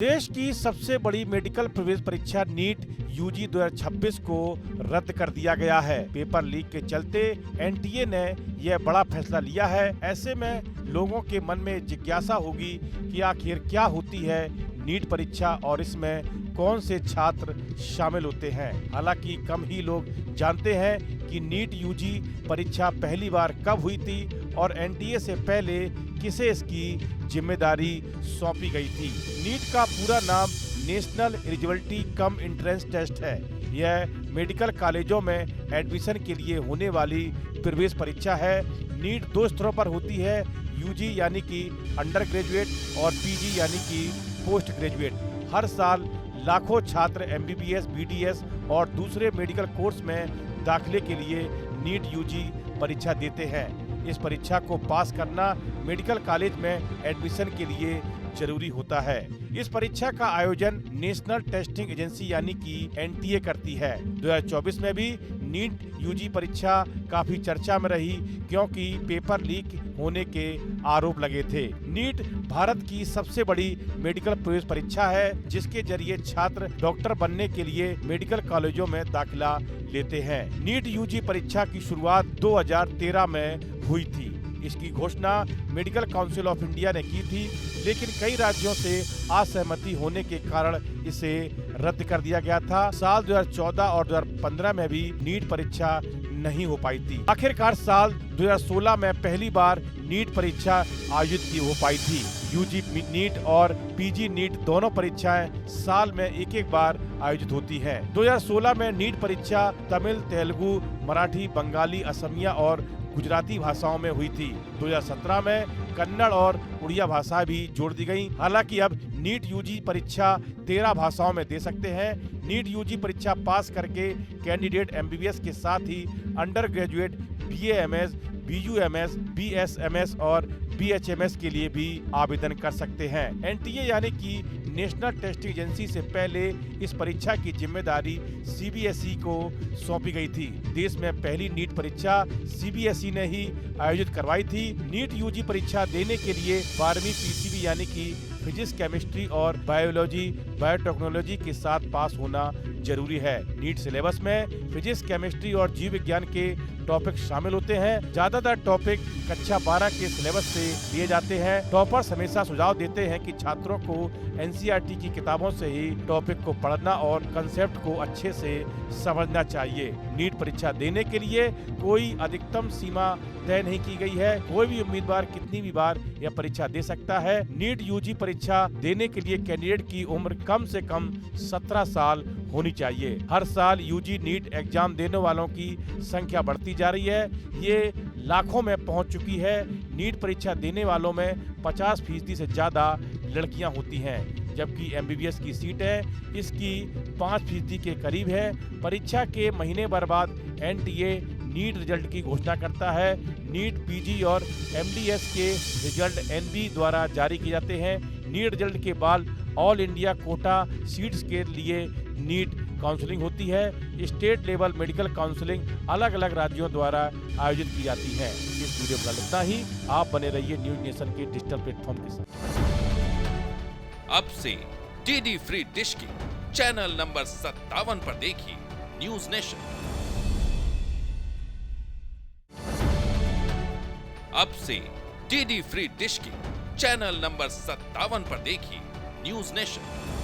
देश की सबसे बड़ी मेडिकल प्रवेश परीक्षा नीट यूजी 2026 को रद्द कर दिया गया है। पेपर लीक के चलते एनटीए ने यह बड़ा फैसला लिया है। ऐसे में लोगों के मन में जिज्ञासा होगी कि आखिर क्या होती है नीट परीक्षा और इसमें कौन से छात्र शामिल होते हैं। हालांकि कम ही लोग जानते हैं कि नीट यूजी परीक्षा पहली बार कब हुई थी और एनटीए से पहले किसे इसकी जिम्मेदारी सौंपी गई थी। नीट का पूरा नाम national eligibility cum entrance test है। यह मेडिकल कॉलेजों में एडमिशन के लिए होने वाली प्रवेश परीक्षा है। नीट दो स्तरों पर होती है, यूजी यानी कि अंडर ग्रेजुएट और पीजी यानी कि पोस्ट ग्रेजुएट। हर साल लाखों छात्र एमबीबीएस, बीडीएस और दूसरे मेडिकल कोर्स में दाखिले के लिए नीट यूजी परीक्षा देते हैं। इस परीक्षा को पास करना मेडिकल कॉलेज में एडमिशन के लिए जरूरी होता है। इस परीक्षा का आयोजन नेशनल टेस्टिंग एजेंसी यानी कि एनटीए करती है। 2024 में भी नीट यूजी परीक्षा काफी चर्चा में रही क्योंकि पेपर लीक होने के आरोप लगे थे। नीट भारत की सबसे बड़ी मेडिकल प्रवेश परीक्षा है, जिसके जरिए छात्र डॉक्टर बनने के लिए मेडिकल कॉलेजों में दाखिला लेते हैं। नीट यूजी परीक्षा की शुरुआत 2013 में हुई थी। इसकी घोषणा मेडिकल काउंसिल ऑफ इंडिया ने की थी, लेकिन कई राज्यों से असहमति होने के कारण इसे रद्द कर दिया गया था। साल 2014 और 2015 में भी नीट परीक्षा नहीं हो पाई थी। आखिरकार साल 2016 में पहली बार नीट परीक्षा आयोजित हो पाई थी। यूजी नीट और पीजी नीट दोनों परीक्षाएं साल में एक बार आयोजित होती हैं। 2016 में नीट परीक्षा तमिल, तेलुगु, मराठी, बंगाली, असमिया और गुजराती भाषाओं में हुई थी। 2017 में कन्नड़ और उड़िया भाषा भी जोड़ दी गई। हालांकि अब नीट यूजी परीक्षा 13 भाषाओं में दे सकते हैं। नीट यूजी परीक्षा पास करके कैंडिडेट एमबीबीएस के साथ ही undergraduate BAMS, BUMS, BSMS और बीएचएमएस के लिए भी आवेदन कर सकते हैं। एनटीए यानी कि नेशनल टेस्टिंग एजेंसी से पहले इस परीक्षा की जिम्मेदारी सीबीएसई को सौंपी गई थी। देश में पहली नीट परीक्षा सीबीएसई ने ही आयोजित करवाई थी। नीट यूजी परीक्षा देने के लिए 12वीं पीसीबी यानी कि फिजिक्स, केमिस्ट्री और बायोलॉजी, बायोटेक्नोलॉजी के साथ पास होना जरूरी है। नीट सिलेबस में फिजिक्स, केमिस्ट्री और जीव विज्ञान के टॉपिक शामिल होते हैं। ज्यादातर टॉपिक कक्षा 12 के सिलेबस से लिए जाते हैं। टॉपर्स हमेशा सुझाव देते हैं कि छात्रों को एनसीईआरटी की किताबों से ही टॉपिक को पढ़ना और कंसेप्ट को अच्छे से समझना चाहिए। नीट परीक्षा देने के लिए कोई अधिकतम सीमा तय नहीं की गई है। कोई भी उम्मीदवार कितनी भी बार यह परीक्षा दे सकता है। नीट यूजी परीक्षा देने के लिए कैंडिडेट की उम्र कम से कम 17 साल होनी चाहिए। हर साल यूजी नीट एग्जाम देने वालों की संख्या बढ़ती जा रही है। ये लाखों में पहुंच चुकी है। नीट परीक्षा देने वालों में 50% से ज्यादा लड़कियां होती हैं, जबकि एमबीबीएस की सीटें इसकी 5% के करीब है। परीक्षा के महीने भर बाद एनटीए नीट रिजल्ट की घोषणा करता है। नीट, पीजी और एमडीएस के रिजल्ट एनबी द्वारा जारी किए जाते हैं। नीट रिजल्ट के बाद ऑल इंडिया कोटा सीट्स के लिए नीट काउंसलिंग होती है। स्टेट लेवल मेडिकल काउंसलिंग अलग अलग राज्यों द्वारा आयोजित की जाती है। इस वीडियो का इतना ही। आप बने रहिए न्यूज नेशन के डिजिटल प्लेटफॉर्म के साथ। अब से डीडी फ्री डिश की चैनल नंबर 57 पर देखिए न्यूज नेशन। अब से डीडी फ्री डिश की चैनल नंबर 57 पर देखिए न्यूज नेशन।